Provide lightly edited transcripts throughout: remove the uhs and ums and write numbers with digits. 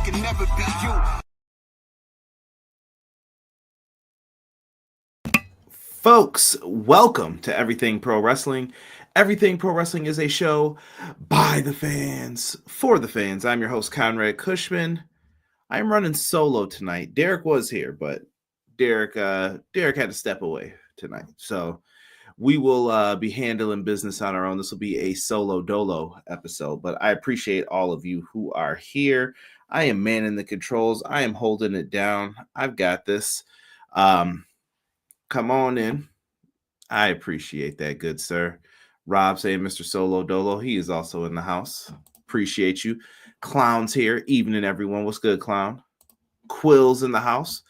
can never be you. Folks, welcome to Everything Pro Wrestling. Everything Pro Wrestling is a show by the fans, for the fans. I'm your host, Conrad Cushman. I'm running solo tonight. Derek was here, but Derek had to step away tonight. So we will be handling business on our own. This will be a solo dolo episode, but I appreciate all of you who are here. I am manning the controls. I am holding it down. I've got this. Come on in. I appreciate that, good sir. Rob saying Mr. Solo Dolo. He is also in the house. Appreciate you. Clown's here. Evening, everyone. What's good, Clown? Quill's in the house.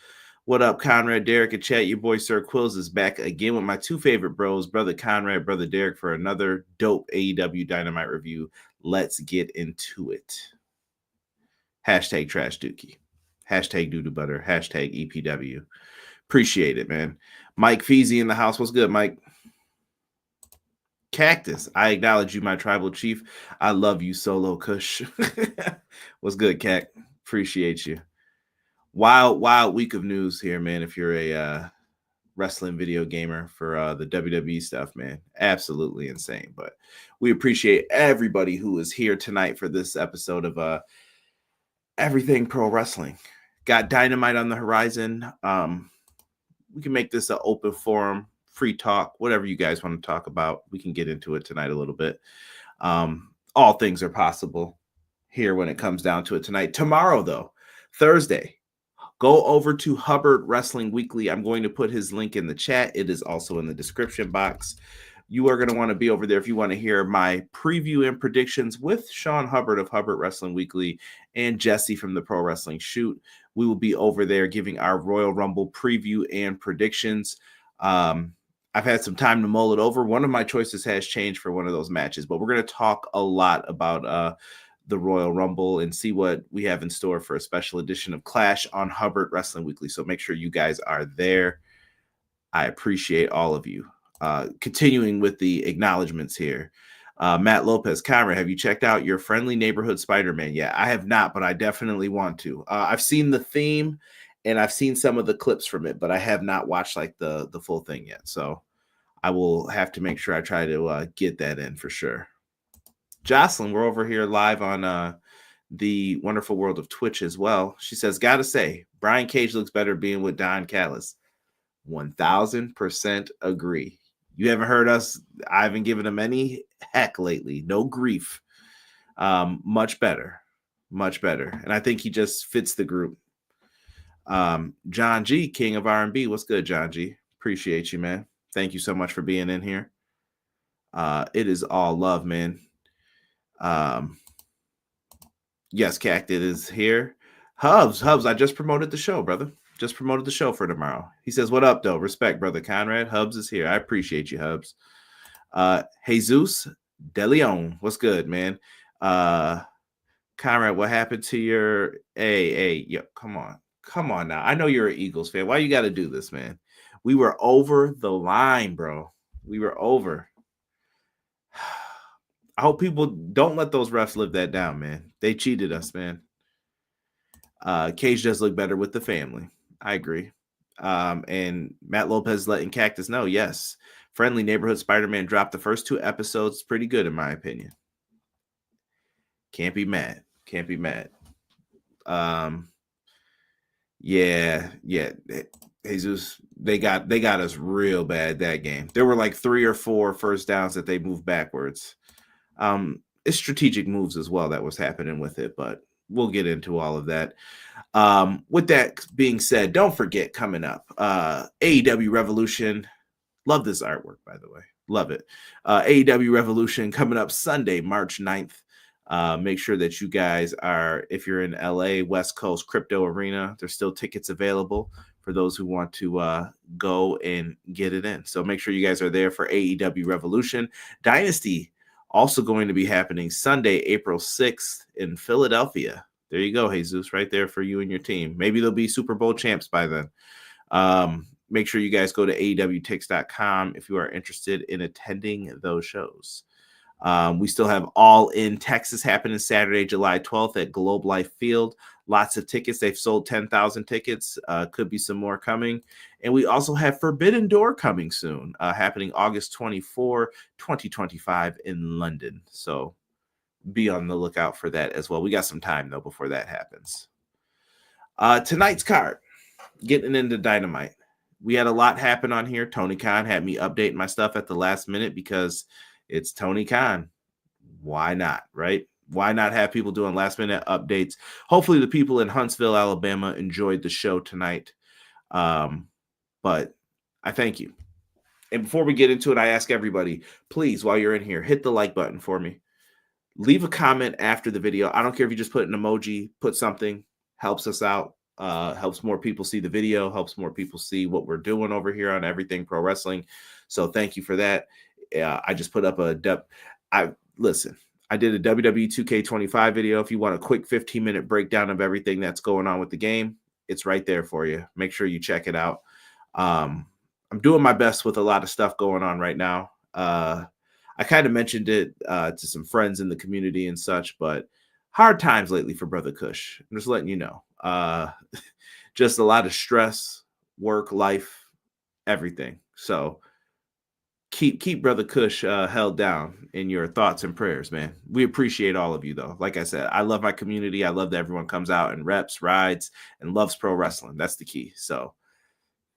What up, Conrad, Derek, and chat? Your boy, Sir Quills, is back again with my two favorite bros, Brother Conrad, Brother Derek, for another dope AEW Dynamite review. Let's get into it. Hashtag Trash Dookie. Hashtag Doodoo Butter. Hashtag EPW. Appreciate it, man. Mike Feezy in the house. What's good, Mike? Cactus, I acknowledge you, my tribal chief. I love you, Solo Kush. What's good, Cac? Appreciate you. Wild week of news here, man. If you're a wrestling video gamer for the WWE stuff, man, absolutely insane. But we appreciate everybody who is here tonight for this episode of Everything Pro Wrestling. Got Dynamite on the horizon. We can make this an open forum, free talk, whatever you guys want to talk about. We can get into it tonight a little bit. All things are possible here when it comes down to it tonight. Tomorrow, though, Thursday, go over to Hubbard Wrestling Weekly. I'm going to put his link in the chat. It is also in the description box. You are going to want to be over there if you want to hear my preview and predictions with Sean Hubbard of Hubbard Wrestling Weekly and Jesse from the Pro Wrestling Shoot. We will be over there giving our Royal Rumble preview and predictions. I've had some time to mull it over. One of my choices has changed for one of those matches, but we're going to talk a lot about the Royal Rumble and see what we have in store for a special edition of Clash on Hubbard Wrestling Weekly. So make sure you guys are there. I appreciate all of you. Continuing with the acknowledgments here. Matt Lopez, Conrad, have you checked out Your Friendly Neighborhood Spider-Man? Yeah, I have not, but I definitely want to. I've seen the theme and I've seen some of the clips from it, but I have not watched like the full thing yet. So I will have to make sure I try to get that in for sure. Jocelyn, we're over here live on the wonderful world of Twitch as well. She says, gotta say, Brian Cage looks better being with Don Callis. 1000% agree. You haven't heard us. I haven't given him any heck lately. No grief. Much better. Much better. And I think he just fits the group. John G, King of R&B. What's good, John G? Appreciate you, man. Thank you so much for being in here. It is all love, man. Yes, Cactus is here. Hubs, I just promoted the show, brother. Just promoted the show for tomorrow. He says, what up, though? Respect, brother Conrad. Hubs is here. I appreciate you, Hubs. Jesus De Leon. What's good, man? Conrad, what happened to your... Hey, yo, come on now. I know you're an Eagles fan. Why you got to do this, man? We were over the line, bro. We were over. I hope people don't let those refs live that down, man. They cheated us, man. Cage does look better with the family. I agree. And Matt Lopez letting Cactus know, yes, Friendly Neighborhood Spider-Man dropped the first 2 episodes. Pretty good, in my opinion. Can't be mad. Yeah. Jesus, they got us real bad that game. There were like 3 or 4 first downs that they moved backwards. It's strategic moves as well that was happening with it, but we'll get into all of that. With that being said, don't forget coming up, AEW Revolution. Love this artwork, by the way. Love it. AEW Revolution coming up Sunday, March 9th. Make sure that you guys are, if you're in LA, West Coast Crypto Arena, there's still tickets available for those who want to go and get it in. So make sure you guys are there for AEW Revolution. Dynasty also going to be happening Sunday, April 6th in Philadelphia. There you go, Jesus, right there for you and your team. Maybe they'll be Super Bowl champs by then. Make sure you guys go to AEWTix.com if you are interested in attending those shows. We still have All In Texas happening Saturday, July 12th at Globe Life Field. Lots of tickets. They've sold 10,000 tickets. Could be some more coming. And we also have Forbidden Door coming soon, happening August 24, 2025 in London. So be on the lookout for that as well. We got some time, though, before that happens. Tonight's card, getting into Dynamite. We had a lot happen on here. Tony Khan had me update my stuff at the last minute because it's Tony Khan. Why not, right? Why not have people doing last minute updates? Hopefully the people in Huntsville, Alabama enjoyed the show tonight. But I thank you. And before we get into it, I ask everybody, please, while you're in here, hit the like button for me. Leave a comment after the video. I don't care if you just put an emoji, put something, helps us out. Helps more people see the video, helps more people see what we're doing over here on Everything Pro Wrestling. So thank you for that. I just put up I did a WWE 2K25 video. If you want a quick 15-minute breakdown of everything that's going on with the game, it's right there for you. Make sure you check it out. I'm doing my best with a lot of stuff going on right now. I kind of mentioned it to some friends in the community and such, but hard times lately for Brother Kush. I'm just letting you know. Just a lot of stress, work, life, everything. So keep Brother Kush held down in your thoughts and prayers, man. We appreciate all of you, though. Like I said, I love my community. I love that everyone comes out and reps, rides, and loves pro wrestling. That's the key. So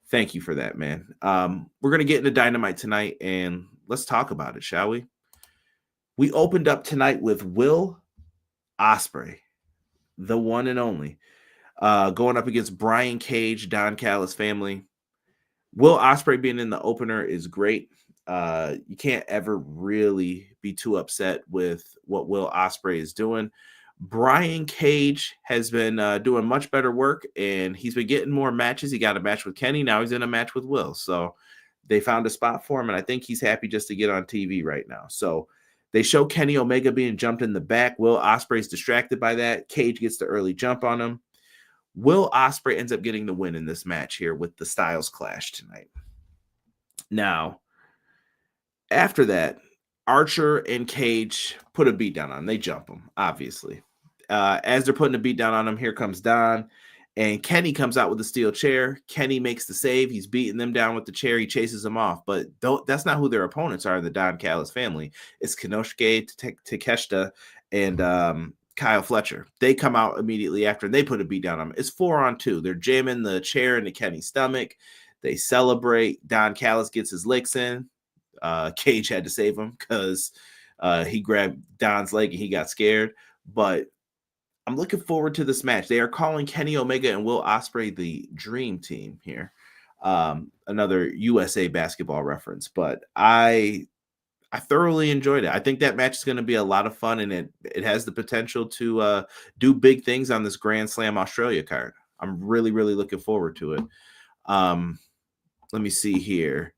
thank you for that, man. We're going to get into Dynamite tonight, and let's talk about it, shall we? We opened up tonight with Will Ospreay, the one and only, going up against Brian Cage, Don Callis family. Will Ospreay being in the opener is great. You can't ever really be too upset with what Will Ospreay is doing. Brian Cage has been doing much better work, and he's been getting more matches. He got a match with Kenny. Now he's in a match with Will. So they found a spot for him, and I think he's happy just to get on TV right now. So they show Kenny Omega being jumped in the back. Will Ospreay's distracted by that. Cage gets the early jump on him. Will Ospreay ends up getting the win in this match here with the Styles Clash tonight. Now, after that, Archer and Cage put a beat down on him. They jump him, obviously. As they're putting a beat down on him, here comes Don, and Kenny comes out with a steel chair. Kenny makes the save. He's beating them down with the chair. He chases them off, but that's not who their opponents are in the Don Callis family. It's Konosuke Takeshita and Kyle Fletcher. They come out immediately after, and they put a beat down on him. It's 4-on-2. They're jamming the chair into Kenny's stomach. They celebrate. Don Callis gets his licks in. Cage had to save him because he grabbed Don's leg and he got scared. But I'm looking forward to this match. They are calling Kenny Omega and Will Ospreay the Dream Team here. Another USA basketball reference, but I thoroughly enjoyed it. I think that match is going to be a lot of fun, and it has the potential to do big things on this Grand Slam Australia card. I'm really, really looking forward to it. Let me see here.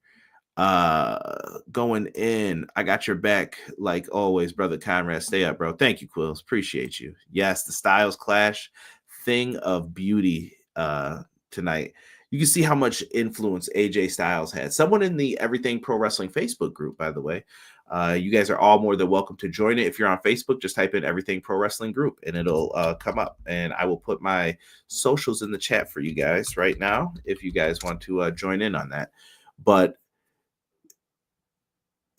Going in, I got your back like always, brother Conrad. Stay up, bro. Thank you, Quills. Appreciate you. Yes, the Styles Clash, thing of beauty tonight. You can see how much influence AJ Styles had. Someone in the Everything Pro Wrestling Facebook group, by the way. You guys are all more than welcome to join it. If you're on Facebook, just type in Everything Pro Wrestling group and it'll come up. And I will put my socials in the chat for you guys right now if you guys want to join in on that. But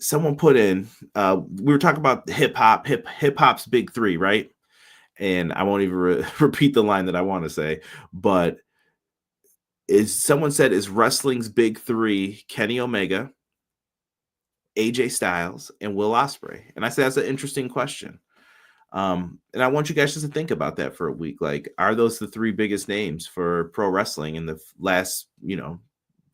someone put in, we were talking about hip hop's big three, right? And I won't even repeat the line that I want to say, but someone said, is wrestling's big three Kenny Omega, AJ Styles, and Will Ospreay? And I said, that's an interesting question. And I want you guys just to think about that for a week. Like, are those the three biggest names for pro wrestling in the last,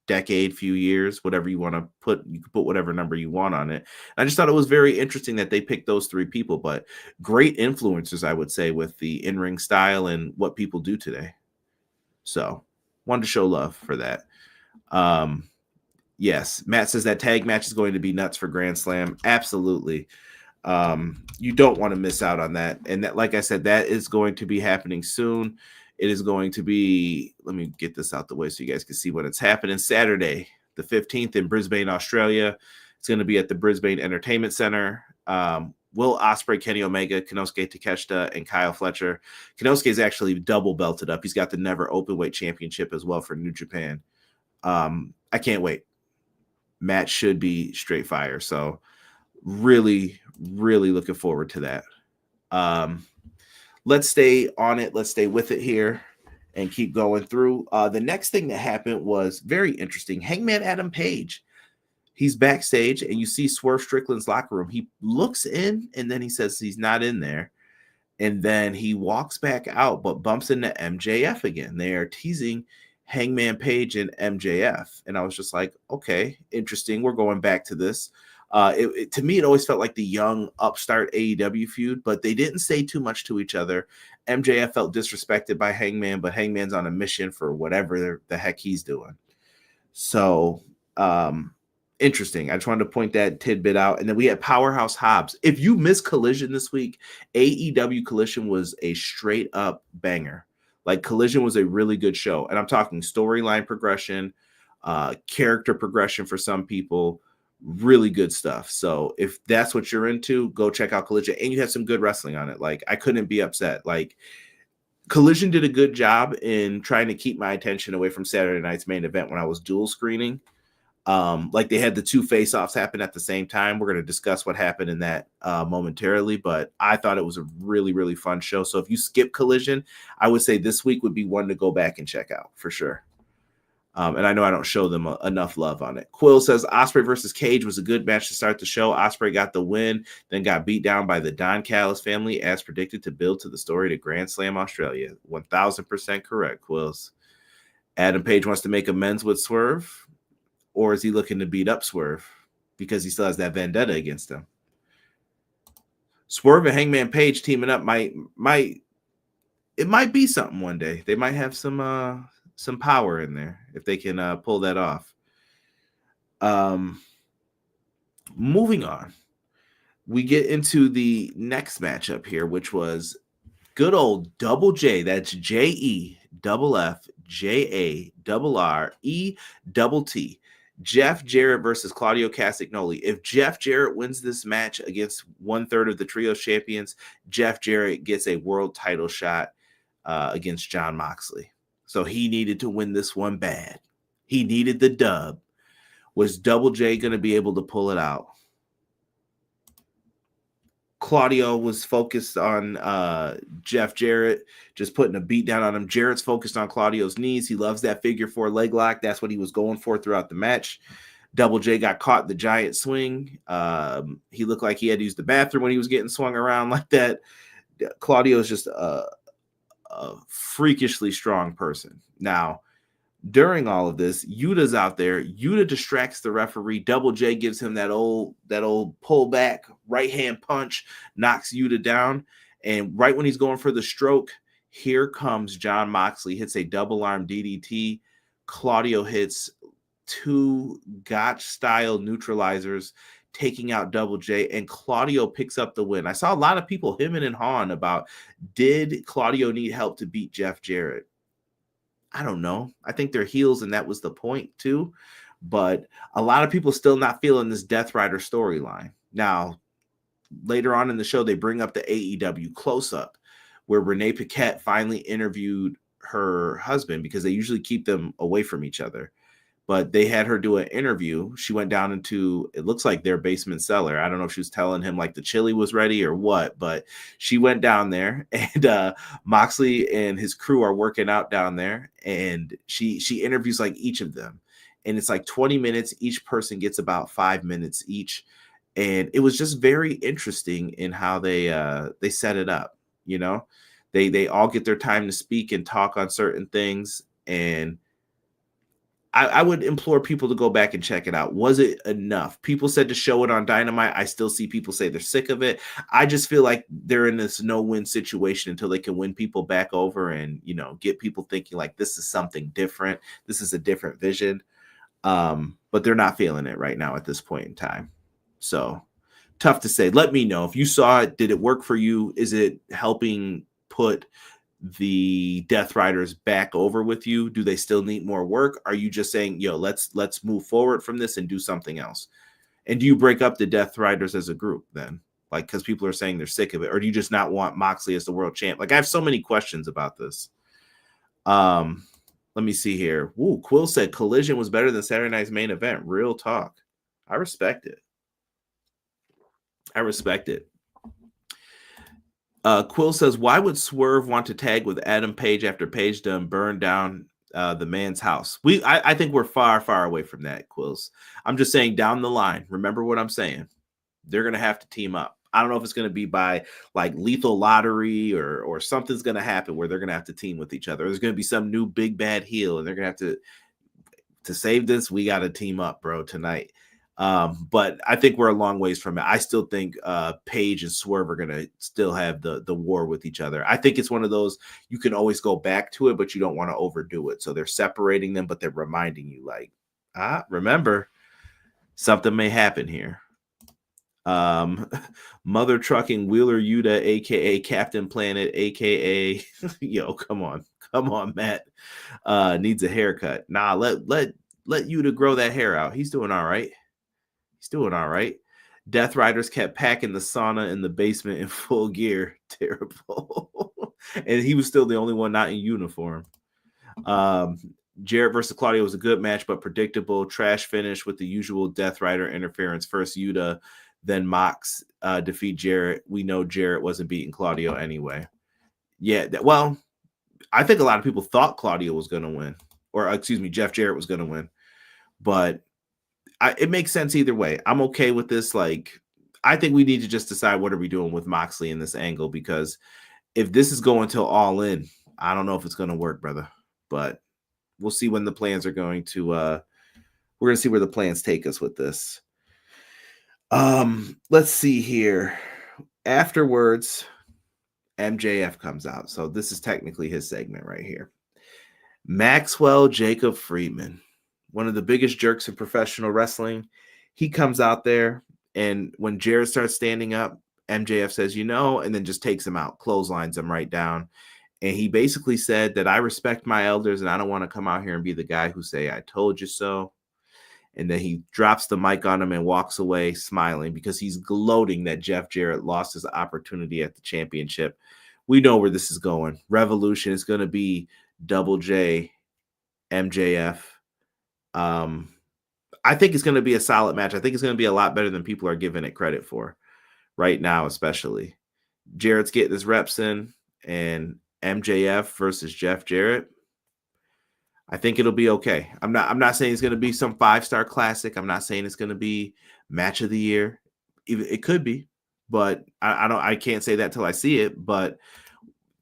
decade, few years, whatever you want to put? You can put whatever number you want on it. I just thought it was very interesting that they picked those three people, but great influencers, I would say, with the in-ring style and what people do today. So wanted to show love for that. Yes, Matt says that tag match is going to be nuts for Grand Slam. Absolutely. You don't want to miss out on that. And that, like I said, that is going to be happening soon. It is going to be, let me get this out the way so you guys can see when it's happening. Saturday, the 15th in Brisbane, Australia. It's going to be at the Brisbane Entertainment Center. Will Ospreay, Kenny Omega, Konosuke Takeshita, and Kyle Fletcher. Konosuke is actually double belted up. He's got the Never Openweight Championship as well for New Japan. I can't wait. Match should be straight fire. So really, really looking forward to that. Let's stay on it. Let's stay with it here and keep going through. The next thing that happened was very interesting. Hangman Adam Page. He's backstage, and you see Swerve Strickland's locker room. He looks in, and then he says he's not in there. And then he walks back out, but bumps into MJF again. They are teasing Hangman Page and MJF. And I was just like, okay, interesting. We're going back to this. To me, it always felt like the young upstart AEW feud, but they didn't say too much to each other. MJF felt disrespected by Hangman, but Hangman's on a mission for whatever the heck he's doing. So, interesting. I just wanted to point that tidbit out. And then we had Powerhouse Hobbs. If you missed Collision this week, AEW Collision was a straight up banger. Like, Collision was a really good show. And I'm talking storyline progression, character progression for some people, really good stuff. So if that's what you're into, go check out Collision. And you had some good wrestling on it. Like, I couldn't be upset. Like, Collision did a good job in trying to keep my attention away from Saturday night's main event when I was dual screening. Like, they had the two face-offs happen at the same time. We're going to discuss what happened in that momentarily, but I thought it was a really, really fun show. So if you skip Collision, I would say this week would be one to go back and check out for sure. And I know I don't show them enough love on it. Quill says Ospreay versus Cage was a good match to start the show. Ospreay got the win, then got beat down by the Don Callis family, as predicted, to build to the story to Grand Slam Australia. 1,000% correct, Quills. Adam Page wants to make amends with Swerve. Or is he looking to beat up Swerve because he still has that vendetta against him? Swerve and Hangman Page teaming up might be something one day. They might have some power in there if they can pull that off. Moving on, we get into the next matchup here, which was good old Double J. That's JE double F JA double RE double T. Jeff Jarrett versus Claudio Castagnoli. If Jeff Jarrett wins this match against 1/3 of the trio champions, Jeff Jarrett gets a world title shot against Jon Moxley. So he needed to win this one bad. He needed the dub. Was Double J going to be able to pull it out? Claudio was focused on Jeff Jarrett, just putting a beat down on him. Jarrett's focused on Claudio's knees. He loves that figure 4 leg lock. That's what he was going for throughout the match. Double J got caught in the giant swing. He looked like he had to use the bathroom when he was getting swung around like that. Claudio is just a freakishly strong person. Now, during all of this, Yuta's out there. Yuta distracts the referee. Double J gives him that old pull back right hand punch, knocks Yuta down. And right when he's going for the stroke, here comes Jon Moxley, hits a double arm DDT. Claudio hits 2 Gotch style neutralizers, taking out Double J, and Claudio picks up the win. I saw a lot of people hemming and hawing about, did Claudio need help to beat Jeff Jarrett? I don't know. I think they're heels, and that was the point too. But a lot of people still not feeling this Death Rider storyline. Now, later on in the show, they bring up the AEW close-up where Renee Paquette finally interviewed her husband, because they usually keep them away from each other. But they had her do an interview. She went down into, it looks like, their basement cellar. I don't know if she was telling him like the chili was ready or what, but she went down there, and Moxley and his crew are working out down there, and she interviews like each of them. And it's like 20 minutes. Each person gets about 5 minutes each. And it was just very interesting in how they set it up. You know, they all get their time to speak and talk on certain things. And I would implore people to go back and check it out. Was it enough? People said to show it on Dynamite. I still see people say they're sick of it. I just feel like they're in this no-win situation until they can win people back over and, you know, get people thinking like this is something different. This is a different vision. But they're not feeling it right now at this point in time. So tough to say. Let me know if you saw it. Did it work for you? Is it helping put the Death Riders back over with you? Do they still need more work? Are you just saying, yo, let's move forward from this and do something else? And do you break up the Death Riders as a group then? Like, because people are saying they're sick of it, or do you just not want Moxley as the world champ? Like, I have so many questions about this. Let me see here. Ooh, Quill said Collision was better than Saturday Night's main event. Real talk. I respect it. I respect it. Quill says, why would Swerve want to tag with Adam Page after Page done burned down the man's house? I think we're far, far away from that, Quills. I'm just saying down the line. Remember what I'm saying. They're going to have to team up. I don't know if it's going to be by like lethal lottery or something's going to happen where they're going to have to team with each other. There's going to be some new big bad heel, and they're going to have to save this. We got to team up, bro, tonight. But I think we're a long ways from it. I still think Paige and Swerve are going to still have the war with each other. I think it's one of those, you can always go back to it, but you don't want to overdo it. So they're separating them, but they're reminding you like, remember, something may happen here. Mother Trucking Wheeler Yuta, aka Captain Planet, aka yo, come on, Matt. Needs a haircut. Nah, let Yuta grow that hair out. He's doing all right. Death Riders kept packing the sauna in the basement in full gear. Terrible. And he was still the only one not in uniform. Jarrett versus Claudio was a good match, but predictable. Trash finish with the usual Death Rider interference. First Yuta, then Mox defeat Jarrett. We know Jarrett wasn't beating Claudio anyway. Yeah, well, I think a lot of people thought Claudio was going to win. Or, excuse me, Jeff Jarrett was going to win. But it makes sense either way. I'm okay with this. Like, I think we need to just decide what are we doing with Moxley in this angle, because if this is going till All In, I don't know if it's going to work, brother. But we'll see when the plans are going to we're going to see where the plans take us with this. Let's see here. Afterwards, MJF comes out. So this is technically his segment right here. Maxwell Jacob Friedman, one of the biggest jerks in professional wrestling. He comes out there, and when Jarrett starts standing up, MJF says, and then just takes him out, clotheslines him right down. And he basically said that I respect my elders and I don't want to come out here and be the guy who say, I told you so. And then he drops the mic on him and walks away smiling because he's gloating that Jeff Jarrett lost his opportunity at the championship. We know where this is going. Revolution is going to be Double J, MJF. I think it's going to be a solid match. I think it's going to be a lot better than people are giving it credit for right now, especially. Jarrett's getting his reps in, and MJF versus Jeff Jarrett. I think it'll be okay. I'm not saying it's going to be some 5-star classic. I'm not saying it's going to be match of the year. It could be, but I can't say that till I see it, but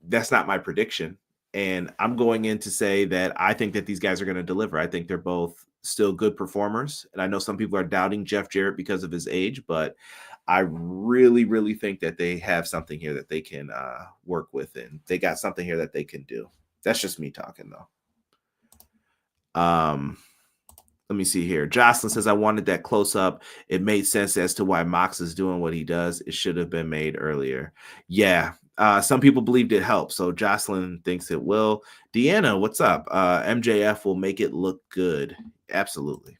that's not my prediction. And I'm going in to say that I think that these guys are going to deliver. I think they're both still good performers. And I know some people are doubting Jeff Jarrett because of his age, but I really, really think that they have something here that they can work with. And they got something here that they can do. That's just me talking, though. Let me see here. Jocelyn says, I wanted that close up. It made sense as to why Mox is doing what he does. It should have been made earlier. Yeah. Some people believed it helped. So Jocelyn thinks it will. Deanna, what's up? MJF will make it look good. Absolutely.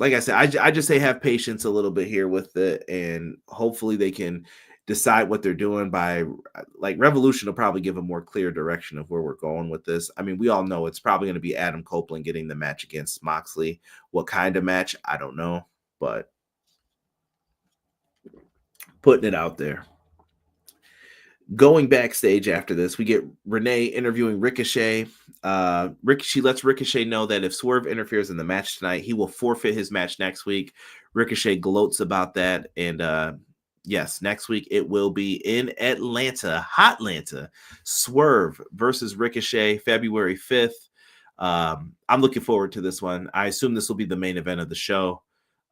Like I said, I just say have patience a little bit here with it, and hopefully they can decide what they're doing by, like, Revolution will probably give a more clear direction of where we're going with this. I mean, we all know it's probably going to be Adam Copeland getting the match against Moxley. What kind of match? I don't know, but putting it out there. Going backstage after this, we get Renee interviewing Ricochet. She lets Ricochet know that if Swerve interferes in the match tonight, he will forfeit his match next week. Ricochet gloats about that, and yes, next week it will be in Atlanta, Hotlanta. Swerve versus Ricochet, February 5th. I'm looking forward to this one. I assume this will be the main event of the show.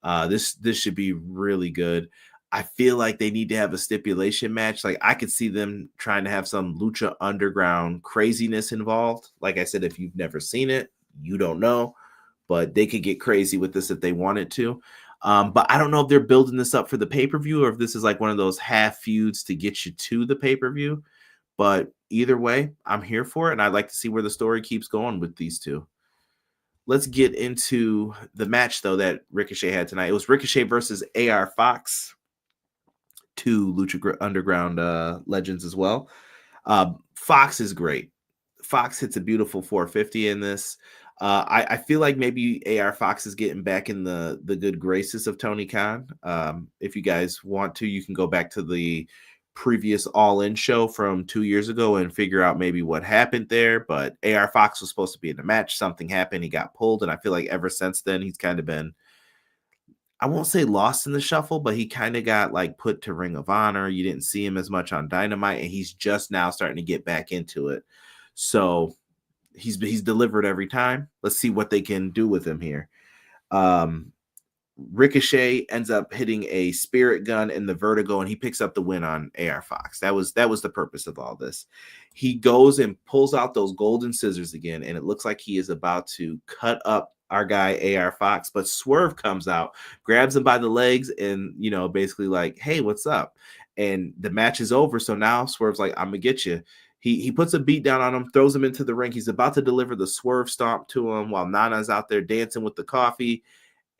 This should be really good. I feel like they need to have a stipulation match. Like, I could see them trying to have some Lucha Underground craziness involved. Like I said, if you've never seen it, you don't know. But they could get crazy with this if they wanted to. But I don't know if they're building this up for the pay-per-view or if this is like one of those half feuds to get you to the pay-per-view. But either way, I'm here for it, and I'd like to see where the story keeps going with these two. let's get into the match though that Ricochet had tonight. It was Ricochet versus AR Fox, two Lucha Underground legends as well. Fox is great. Fox hits a beautiful 450 in this. I feel like maybe AR Fox is getting back in the good graces of Tony Khan. If you guys want to, you can go back to the previous All In show from 2 years ago and figure out maybe what happened there. But AR Fox was supposed to be in the match. Something happened. He got pulled. And I feel like ever since then, he's kind of been, I won't say lost in the shuffle, but he kind of got like put to Ring of Honor. You didn't see him as much on Dynamite, and he's just now starting to get back into it. So he's delivered every time. Let's see what they can do with him here. Ricochet ends up hitting a spirit gun in the vertigo, and he picks up the win on AR Fox. That was the purpose of all this. He goes and pulls out those golden scissors again, and it looks like he is about to cut up our guy AR Fox, but Swerve comes out, grabs him by the legs, and basically like, hey, what's up? And the match is over. So now Swerve's like, I'm gonna get you. He puts a beat down on him, throws him into the ring. He's about to deliver the Swerve stomp to him while Nana's out there dancing with the coffee.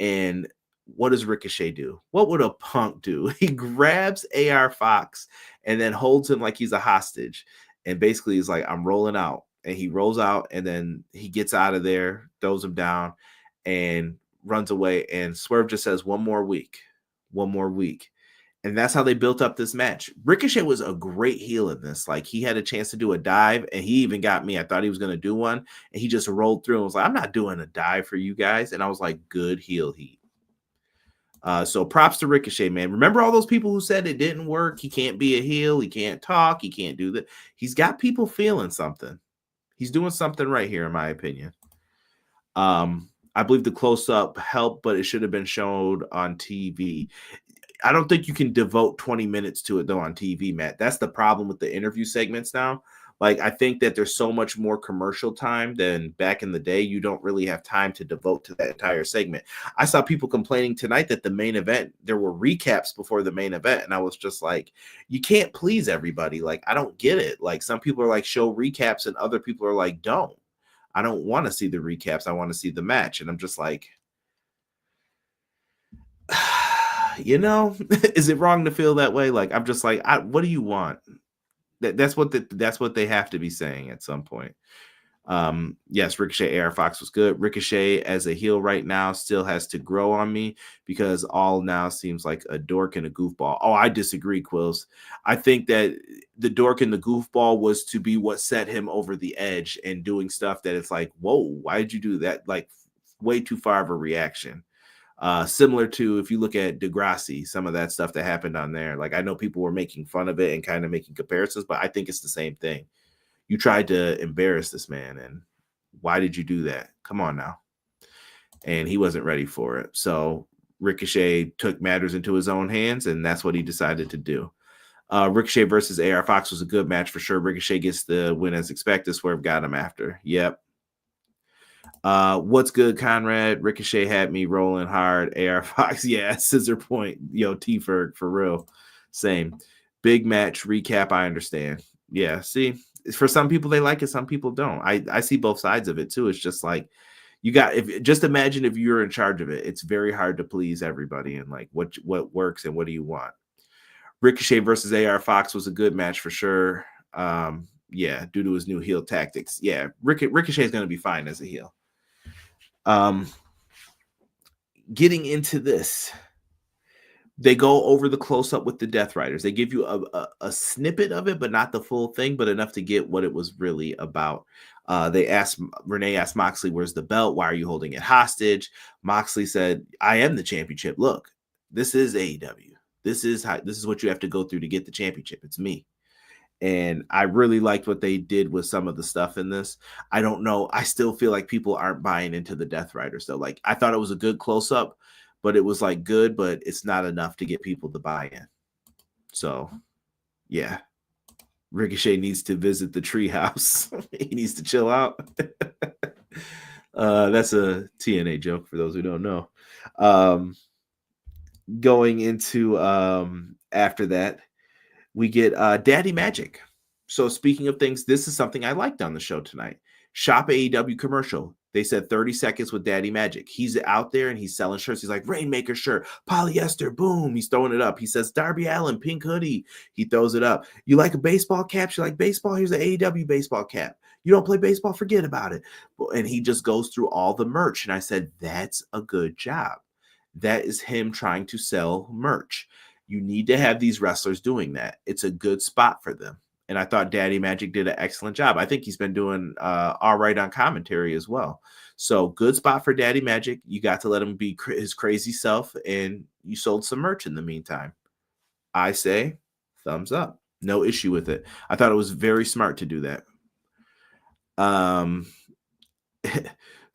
And what does Ricochet do? What would a punk do? He grabs AR Fox and then holds him like he's a hostage. And basically he's like, I'm rolling out. And he rolls out, and then he gets out of there, throws him down, and runs away. And Swerve just says, one more week. And that's how they built up this match. Ricochet was a great heel in this. Like, he had a chance to do a dive, and he even got me. I thought he was going to do one, and he just rolled through and was like, I'm not doing a dive for you guys. And I was like, good heel heat. So props to Ricochet, man. Remember all those people who said it didn't work? He can't be a heel. He can't talk. He can't do that. He's got people feeling something. He's doing something right here, in my opinion. I believe the close-up helped, but it should have been shown on TV. I don't think you can devote 20 minutes to it, though, on TV, Matt. That's the problem with the interview segments now. Like, I think that there's so much more commercial time than back in the day. You don't really have time to devote to that entire segment. I saw people complaining tonight that the main event, there were recaps before the main event, and I was just like, you can't please everybody. Like, I don't get it. Like, some people are like, show recaps, and other people are like, don't. I don't want to see the recaps. I want to see the match. And I'm just like, is it wrong to feel that way? Like, I'm just like, what do you want? That's what they have to be saying at some point. Yes, Ricochet AR Fox was good. Ricochet as a heel right now still has to grow on me, because all now seems like a dork and a goofball. Oh, I disagree, Quills. I think that the dork and the goofball was to be what set him over the edge, and doing stuff that it's like, whoa, why did you do that? Like, way too far of a reaction. Similar to, if you look at Degrassi, some of that stuff that happened on there. Like, I know people were making fun of it and kind of making comparisons, but I think it's the same thing. You tried to embarrass this man, and why did you do that? Come on now. And he wasn't ready for it. So Ricochet took matters into his own hands, and that's what he decided to do. Ricochet versus AR Fox was a good match for sure. Ricochet gets the win as expected. Swerve got him after. Yep. What's good, Conrad? Ricochet had me rolling hard. AR Fox, yeah, scissor point. T for real. Same. Big match recap, I understand. Yeah, see, for some people they like it, some people don't. I see both sides of it too. It's just like, just imagine if you're in charge of it. It's very hard to please everybody, and like what works and what do you want. Ricochet versus AR Fox was a good match for sure. Yeah, due to his new heel tactics. Yeah, Ricochet is going to be fine as a heel. Getting into this, they go over the close-up with the Death Riders. They give you a snippet of it, but not the full thing, but enough to get what it was really about. Renee asked Moxley, where's the belt? Why are you holding it hostage? Moxley said, I am the championship. Look, this is AEW. This is what you have to go through to get the championship. It's me. And I really liked what they did with some of the stuff in this. I don't know. I still feel like people aren't buying into the Death Riders, though. Like, I thought it was a good close-up, but it was like good, but it's not enough to get people to buy in. So, yeah. Ricochet needs to visit the treehouse. He needs to chill out. That's a TNA joke for those who don't know. Going into after that, we get Daddy Magic. So speaking of things, this is something I liked on the show tonight. Shop AEW commercial. They said 30 seconds with Daddy Magic. He's out there and he's selling shirts. He's like, Rainmaker shirt, polyester, boom. He's throwing it up. He says, Darby Allin, pink hoodie. He throws it up. You like a baseball cap? You like baseball? Here's an AEW baseball cap. You don't play baseball? Forget about it. And he just goes through all the merch. And I said, that's a good job. That is him trying to sell merch. You need to have these wrestlers doing that. It's a good spot for them. And I thought Daddy Magic did an excellent job. I think he's been doing all right on commentary as well. So good spot for Daddy Magic. You got to let him be his crazy self, and you sold some merch in the meantime. I say thumbs up. No issue with it. I thought it was very smart to do that.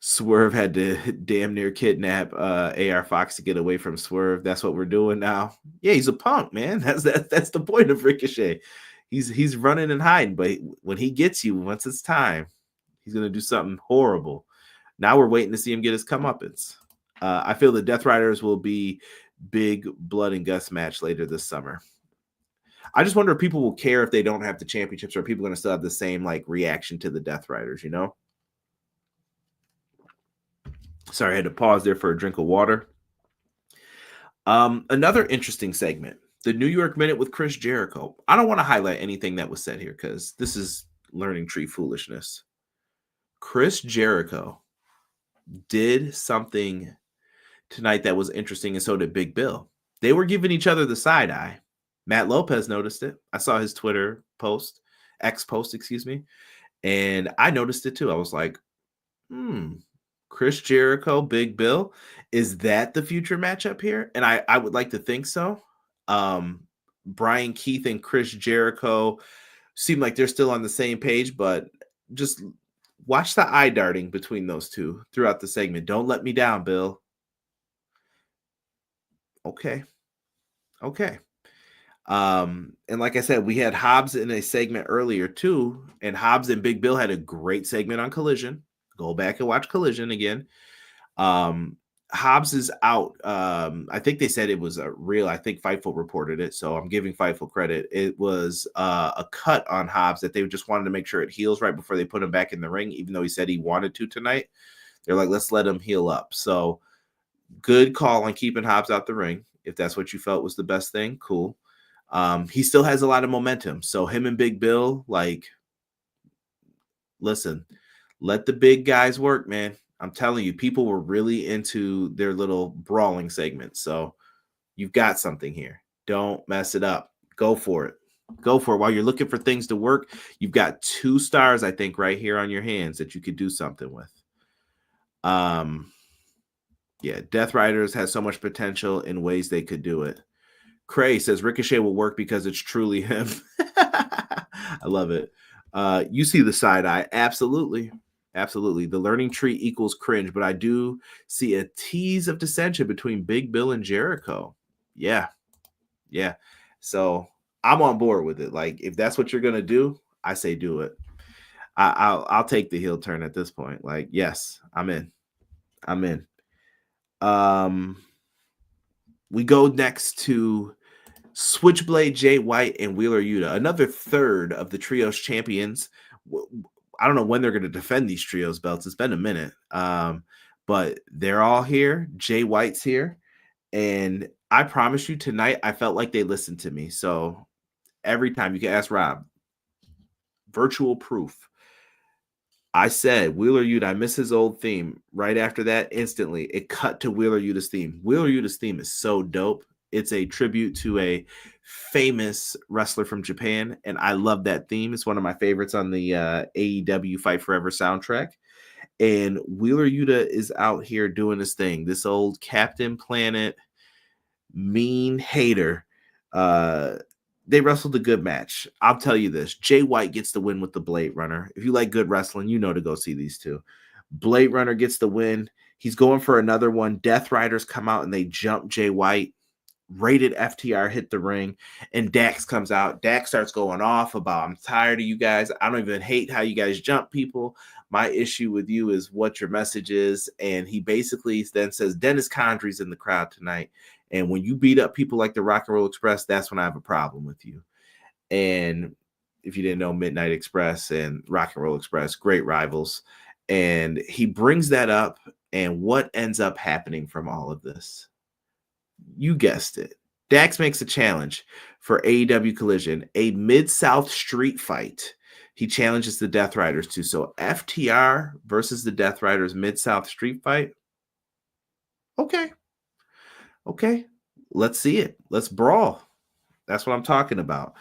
Swerve had to damn near kidnap AR Fox to get away from Swerve. That's what we're doing now. Yeah, he's a punk, man. That's the point of Ricochet. He's running and hiding, but when he gets you, once it's time, he's gonna do something horrible. Now we're waiting to see him get his comeuppance. I feel the Death Riders will be big blood and guts match later this summer. I just wonder if people will care if they don't have the championships, or are people going to still have the same like reaction to the Death Riders, you know? Sorry, I had to pause there for a drink of water. Another interesting segment, the New York Minute with Chris Jericho. I don't want to highlight anything that was said here because this is learning tree foolishness. Chris Jericho did something tonight that was interesting, and so did Big Bill. They were giving each other the side eye. Matt Lopez noticed it. I saw his Twitter post, X post, excuse me, and I noticed it too. I was like, Chris Jericho, Big Bill, is that the future matchup here? And I would like to think so. Brian Keith and Chris Jericho seem like they're still on the same page, but just watch the eye darting between those two throughout the segment. Don't let me down, Bill. Okay. And like I said, we had Hobbs in a segment earlier too, and Hobbs and Big Bill had a great segment on Collision. Go back and watch Collision again. Hobbs is out. I think they said it was a real. I think Fightful reported it, so I'm giving Fightful credit. It was a cut on Hobbs that they just wanted to make sure it heals right before they put him back in the ring, even though he said he wanted to tonight. They're like, let's let him heal up. So good call on keeping Hobbs out the ring. If that's what you felt was the best thing, cool. He still has a lot of momentum. So him and Big Bill, like, listen, let the big guys work, man. I'm telling you, people were really into their little brawling segments. So you've got something here. Don't mess it up. Go for it. Go for it. While you're looking for things to work, you've got 2 stars, I think, right here on your hands that you could do something with. Yeah, Death Riders has so much potential in ways they could do it. Cray says Ricochet will work because it's truly him. I love it. You see the side eye. Absolutely. The learning tree equals cringe, but I do see a tease of dissension between Big Bill and Jericho. Yeah. So I'm on board with it. Like, if that's what you're going to do, I say do it. I'll take the heel turn at this point. Like, yes, I'm in. We go next to Switchblade Jay White and Wheeler Yuta, another third of the trios champions. I don't know when they're going to defend these trios belts. It's been a minute, but they're all here. Jay White's here, and I promise you tonight, I felt like they listened to me. So every time, you can ask Rob, virtual proof. I said, Wheeler Yuta, I miss his old theme. Right after that, instantly, it cut to Wheeler Yuta's theme. Wheeler Yuta's theme is so dope. It's a tribute to a famous wrestler from Japan, and I love that theme. It's one of my favorites on the AEW Fight Forever soundtrack. And Wheeler Yuta is out here doing his thing. This old Captain Planet mean hater. They wrestled a good match. I'll tell you this. Jay White gets the win with the Blade Runner. If you like good wrestling, you know to go see these two. Blade Runner gets the win. He's going for another one. Death Riders come out and they jump Jay White. Rated FTR hit the ring, and Dax comes out. Dax starts going off about, I'm tired of you guys. I don't even hate how you guys jump people. My issue with you is what your message is. And he basically then says, Dennis Condrey's in the crowd tonight. And when you beat up people like the Rock and Roll Express, that's when I have a problem with you. And if you didn't know, Midnight Express and Rock and Roll Express, great rivals. And he brings that up. And what ends up happening from all of this? You guessed it. Dax makes a challenge for AEW Collision, a Mid-South street fight. He challenges the Death Riders to. So FTR versus the Death Riders Mid-South street fight. Okay. Let's see it. Let's brawl. That's what I'm talking about.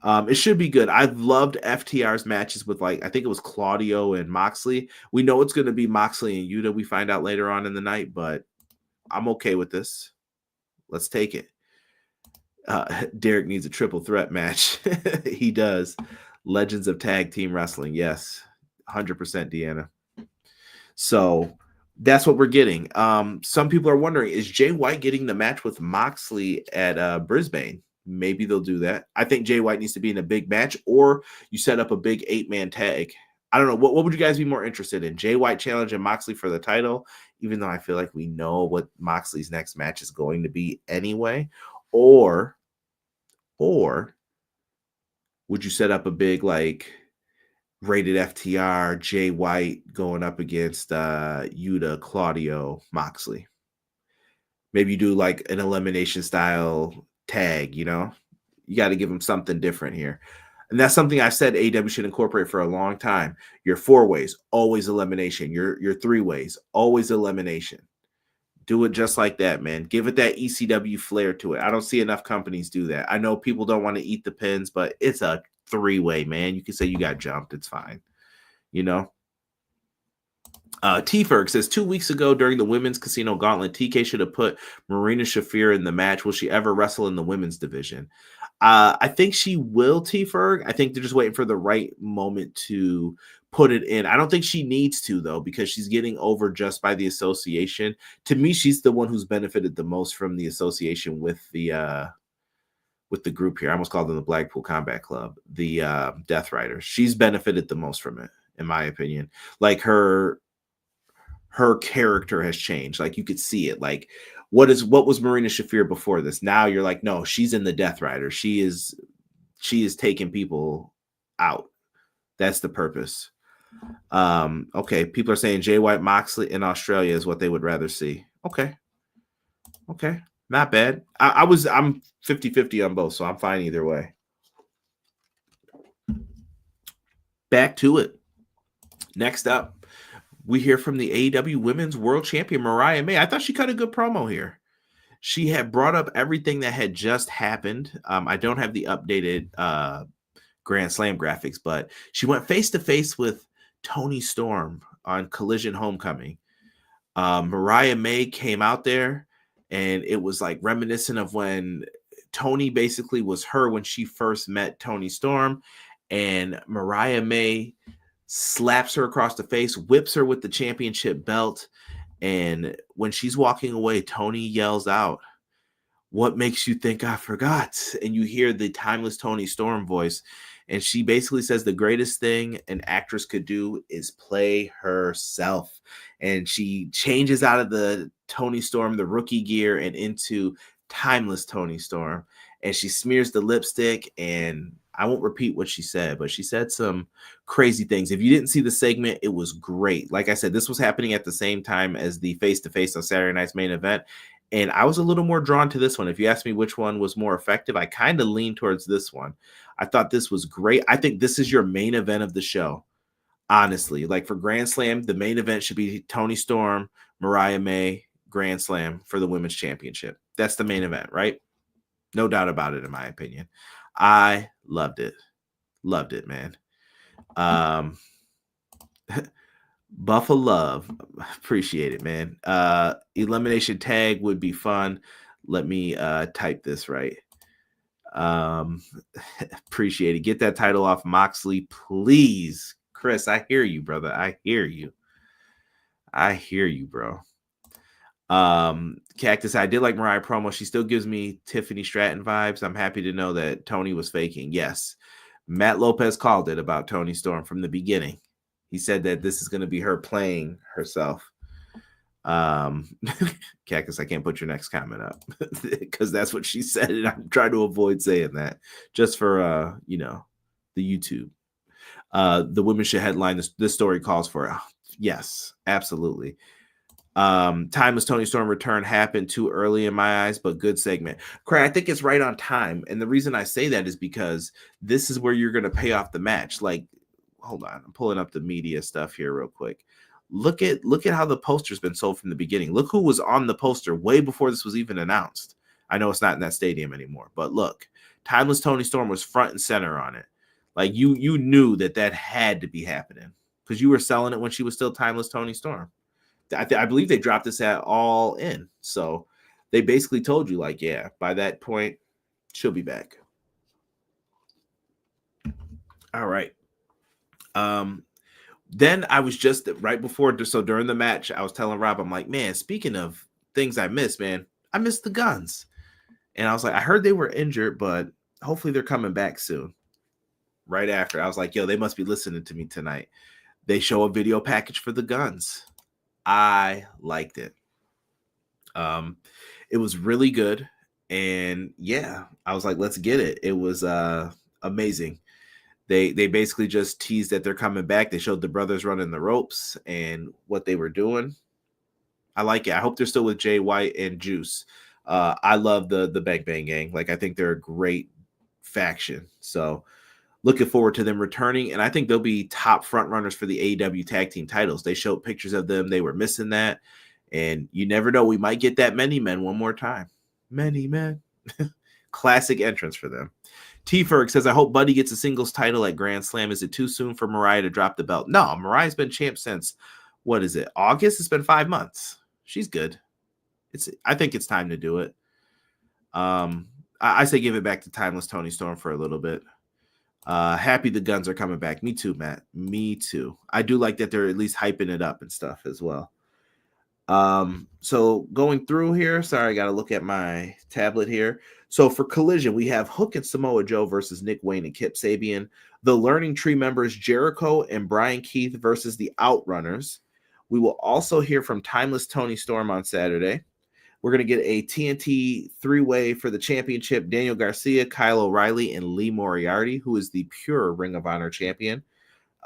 It should be good. I've loved FTR's matches with, like, I think it was Claudio and Moxley. We know it's going to be Moxley and Yuta. We find out later on in the night, but I'm okay with this. Let's take it. Derek needs a triple threat match. He does. Legends of Tag Team Wrestling. Yes. 100% Deanna. So that's what we're getting. Some people are wondering, is Jay White getting the match with Moxley at Brisbane? Maybe they'll do that. I think Jay White needs to be in a big match, or you set up a big 8-man tag. I don't know. What would you guys be more interested in? Jay White challenging Moxley for the title, even though I feel like we know what Moxley's next match is going to be anyway. Or would you set up a big, like, rated FTR, Jay White going up against Yuta, Claudio, Moxley? Maybe you do like an elimination style tag, you know? You got to give them something different here. And that's something I've said AEW should incorporate for a long time. Your 4-ways, always elimination. Your 3-ways, always elimination. Do it just like that, man. Give it that ECW flair to it. I don't see enough companies do that. I know people don't want to eat the pins, but it's a 3-way, man. You can say you got jumped. It's fine. You know? T-Ferg says 2 weeks ago during the women's casino gauntlet, TK should have put Marina Shafir in the match. Will she ever wrestle in the women's division? I think she will, T-Ferg. I think they're just waiting for the right moment to put it in. I don't think she needs to, though, because she's getting over just by the association. To me, she's the one who's benefited the most from the association with the group here. I almost called them the Blackpool Combat Club, the Death Riders. She's benefited the most from it, in my opinion. Like her character has changed. Like you could see it. Like what was Marina Shafir before this? Now you're like, no, she's in the Death Rider. She is taking people out. That's the purpose. Okay. People are saying Jay White Moxley in Australia is what they would rather see. Okay. Not bad. I'm 50-50 on both, so I'm fine either way. Back to it. Next up, we hear from the AEW Women's World Champion, Mariah May. I thought she cut a good promo here. She had brought up everything that had just happened. I don't have the updated Grand Slam graphics, but she went face-to-face with Toni Storm on Collision Homecoming. Mariah May came out there, and it was like reminiscent of when Toni basically was her when she first met Toni Storm, and Mariah May slaps her across the face, whips her with the championship belt, and when she's walking away, Toni yells out, "What makes you think I forgot?" And you hear the timeless Toni Storm voice, and she basically says the greatest thing an actress could do is play herself. And she changes out of the Toni Storm, the rookie gear, and into timeless Toni Storm. And she smears the lipstick, and I won't repeat what she said, but she said some crazy things. If you didn't see the segment, it was great. Like I said, this was happening at the same time as the face-to-face on Saturday night's main event. And I was a little more drawn to this one. If you ask me which one was more effective, I kind of leaned towards this one. I thought this was great. I think this is your main event of the show. Honestly, like for Grand Slam, the main event should be Toni Storm, Mariah May, Grand Slam for the Women's Championship. That's the main event, right? No doubt about it, in my opinion. I loved it. Loved it, man. Buffalo Love. Appreciate it, man. Elimination tag would be fun. Let me type this right. Appreciate it. Get that title off Moxley, please. Chris, I hear you, brother. I hear you, bro. Cactus, I did like Mariah promo. She still gives me Tiffany Stratton vibes. I'm happy to know that Toni was faking. Yes. Matt Lopez called it about Toni Storm from the beginning. He said that this is going to be her playing herself. Cactus, I can't put your next comment up because that's what she said, and I'm trying to avoid saying that just for the YouTube. The women should headline this story calls for it. Yes, absolutely. Timeless Tony Storm return happened too early in my eyes, but good segment. Craig, I think it's right on time. And the reason I say that is because this is where you're going to pay off the match. Like, hold on, I'm pulling up the media stuff here real quick. Look at how the poster's been sold from the beginning. Look who was on the poster way before this was even announced. I know it's not in that stadium anymore, but look, Timeless Tony Storm was front and center on it. Like you knew that had to be happening because you were selling it when she was still Timeless Tony Storm. I believe they dropped this at All In. So they basically told you, like, yeah, by that point, she'll be back. All right. Then I was just right before, so during the match, I was telling Rob, I'm like, man, speaking of things I missed, man, I missed the Guns. And I was like, I heard they were injured, but hopefully they're coming back soon. Right after, I was like, yo, they must be listening to me tonight. They show a video package for the Guns. I liked it. It was really good. And yeah, I was like, let's get it. It was amazing. They basically just teased that they're coming back. They showed the brothers running the ropes and what they were doing. I like it. I hope they're still with Jay White and Juice. I love the Bang Bang Gang. Like, I think they're a great faction. So looking forward to them returning. And I think they'll be top front runners for the AEW tag team titles. They showed pictures of them. They were missing that. And you never know. We might get that Many Men one more time. Many Men. Classic entrance for them. T-Ferg says, I hope Buddy gets a singles title at Grand Slam. Is it too soon for Mariah to drop the belt? No, Mariah's been champ since, what is it, August? It's been 5 months. She's good. I think it's time to do it. I say give it back to Timeless Tony Storm for a little bit. Happy the Guns are coming back. Me too, Matt. Me too. I do like that they're at least hyping it up and stuff as well. So going through here, sorry, I got to look at my tablet here. So for Collision, we have Hook and Samoa Joe versus Nick Wayne and Kip Sabian. The Learning Tree members Jericho and Brian Keith versus the Outrunners. We will also hear from Timeless Tony Storm on Saturday. We're going to get a TNT three-way for the championship. Daniel Garcia, Kyle O'Reilly, and Lee Moriarty, who is the pure Ring of Honor champion.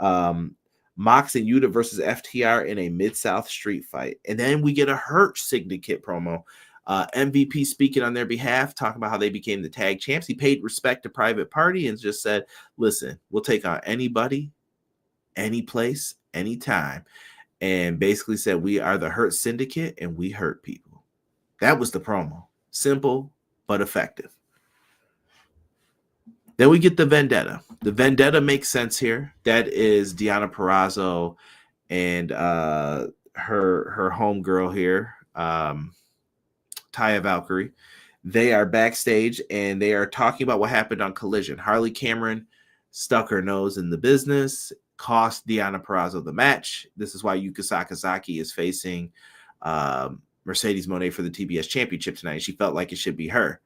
Mox and Yuta versus FTR in a Mid-South street fight. And then we get a Hurt Syndicate promo. MVP speaking on their behalf, talking about how they became the tag champs. He paid respect to Private Party and just said, listen, we'll take on anybody, any place, anytime. And basically said, we are the Hurt Syndicate and we hurt people. That was the promo. Simple, but effective. Then we get the Vendetta. The Vendetta makes sense here. That is Deonna Purrazzo and her homegirl here, Taya Valkyrie. They are backstage and they are talking about what happened on Collision. Harley Cameron stuck her nose in the business, cost Deonna Purrazzo the match. This is why Yuka Sakazaki is facing Mercedes Mone for the TBS Championship tonight. She felt like it should be her.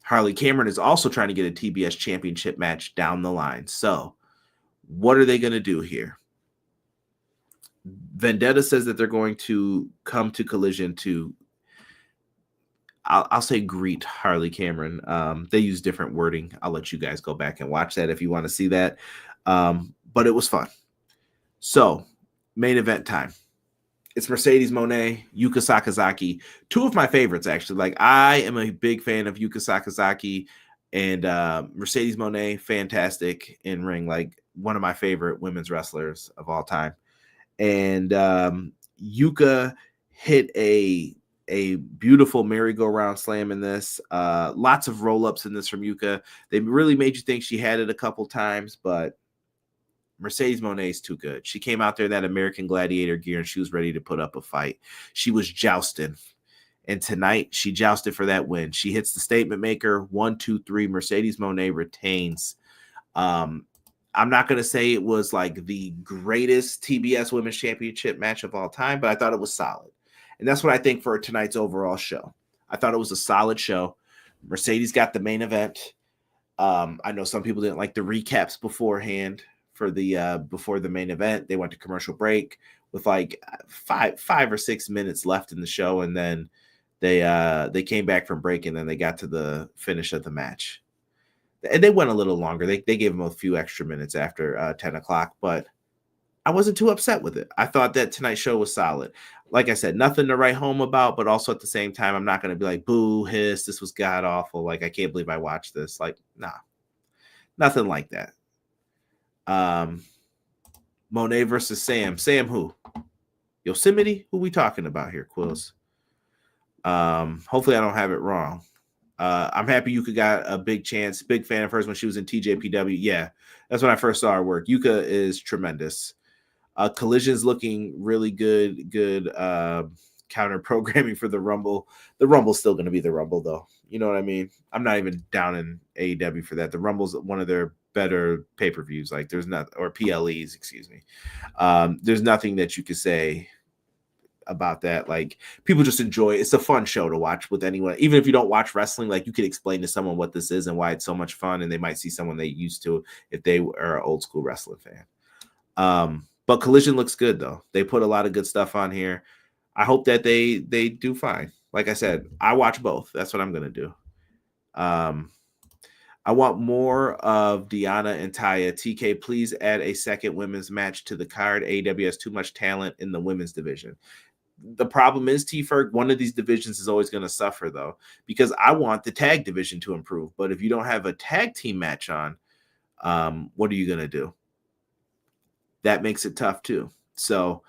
Harley Cameron is also trying to get a TBS Championship match down the line. So what are they going to do here? Vendetta says that they're going to come to Collision to, I'll say, greet Harley Cameron. They use different wording. I'll let you guys go back and watch that if you want to see that. But it was fun. So main event time. It's Mercedes Mone, Yuka Sakazaki, two of my favorites, actually. Like, I am a big fan of Yuka Sakazaki, and Mercedes Mone, fantastic in ring, like one of my favorite women's wrestlers of all time. And Yuka hit a beautiful merry-go-round slam in this. Lots of roll-ups in this from Yuka. They really made you think she had it a couple times, but Mercedes Mone is too good. She came out there in that American Gladiator gear and she was ready to put up a fight. She was jousting. And tonight she jousted for that win. She hits the statement maker. 1, 2, 3. Mercedes Mone retains. I'm not going to say it was like the greatest TBS Women's Championship match of all time, but I thought it was solid. And that's what I think for tonight's overall show. I thought it was a solid show. Mercedes got the main event. I know some people didn't like the recaps beforehand. For the before the main event, they went to commercial break with like 5 or 6 minutes left in the show, and then they came back from break, and then they got to the finish of the match. And they went a little longer. They gave him a few extra minutes after 10 o'clock, but I wasn't too upset with it. I thought that tonight's show was solid. Like I said, nothing to write home about, but also at the same time, I'm not going to be like, boo, hiss, this was god awful. Like, I can't believe I watched this. Like, nah, nothing like that. Mone versus Sam. Sam who? Yosemite? Who we talking about here, Quills? Hopefully I don't have it wrong. I'm happy Yuka got a big chance. Big fan of hers when she was in TJPW. Yeah, that's when I first saw her work. Yuka is tremendous. Collision's looking really good. Good counter programming for the Rumble. The Rumble's still going to be the Rumble, though. You know what I mean? I'm not even down in AEW for that. The Rumble's one of their better pay-per-views. Like there's not, or PLEs, excuse me. There's nothing that you could say about that. Like people just enjoy it. It's a fun show to watch with anyone. Even if you don't watch wrestling, like you could explain to someone what this is and why it's so much fun, and they might see someone they used to if they are an old school wrestling fan. But Collision looks good though. They put a lot of good stuff on here. I hope that they do fine. Like I said, I watch both. That's what I'm gonna do. I want more of Deanna and Taya. TK, please add a second women's match to the card. AEW has too much talent in the women's division. The problem is, T-Ferg, one of these divisions is always going to suffer, though, because I want the tag division to improve. But if you don't have a tag team match on, what are you going to do? That makes it tough, too. So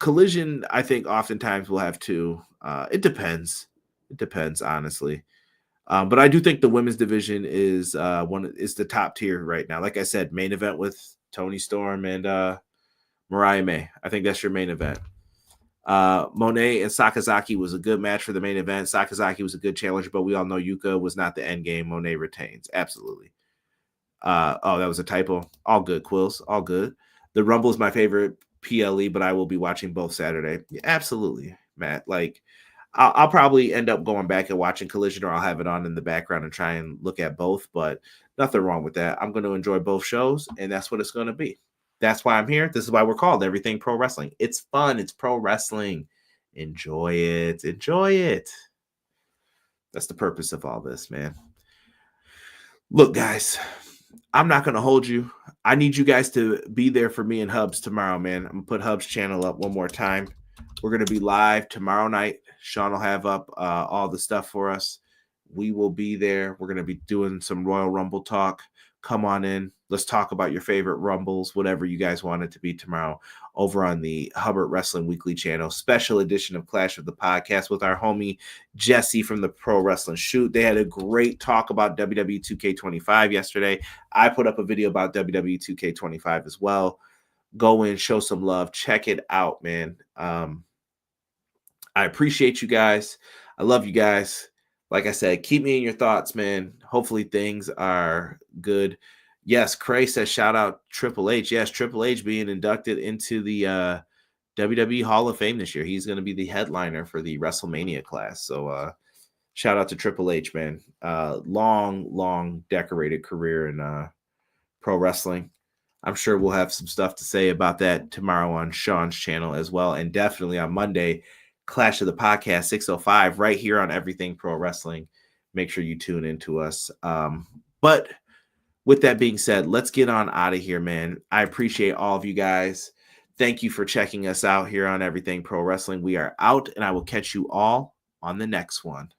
Collision, I think, oftentimes will have two. It depends. It depends, honestly. But I do think the women's division is the top tier right now. Like I said, main event with Toni Storm and Mariah May. I think that's your main event. Mone and Sakazaki was a good match for the main event. Sakazaki was a good challenger, but we all know Yuka was not the end game. Mone retains. Absolutely. That was a typo. All good, Quills. All good. The Rumble is my favorite PLE, but I will be watching both Saturday. Yeah, absolutely, Matt. Like, I'll probably end up going back and watching Collision, or I'll have it on in the background and try and look at both, but nothing wrong with that. I'm going to enjoy both shows, and that's what it's going to be. That's why I'm here. This is why we're called Everything Pro Wrestling. It's fun. It's pro wrestling. Enjoy it. Enjoy it. That's the purpose of all this, man. Look, guys, I'm not going to hold you. I need you guys to be there for me and Hubs tomorrow, man. I'm going to put Hubs' channel up one more time. We're going to be live tomorrow night. Sean will have up all the stuff for us. We will be there. We're going to be doing some Royal Rumble talk. Come on in. Let's talk about your favorite Rumbles, whatever you guys want it to be tomorrow over on the Hubbard Wrestling Weekly channel. Special edition of Clash of the Podcast with our homie Jesse from the Pro Wrestling Shoot. They had a great talk about WWE 2K25 yesterday. I put up a video about WWE 2K25 as well. Go in, show some love. Check it out, man. I appreciate you guys. I love you guys. Like I said, keep me in your thoughts, man. Hopefully things are good. Yes, Cray says shout out Triple H. Yes, Triple H being inducted into the WWE Hall of Fame this year. He's going to be the headliner for the WrestleMania class. So shout out to Triple H, man. Long decorated career in pro wrestling. I'm sure we'll have some stuff to say about that tomorrow on Sean's channel as well. And definitely on Monday, Clash of the Podcast 605 right here on Everything Pro Wrestling. Make sure you tune into us. But with that being said, let's get on out of here, man. I appreciate all of you guys. Thank you for checking us out here on Everything Pro Wrestling. We are out, and I will catch you all on the next one.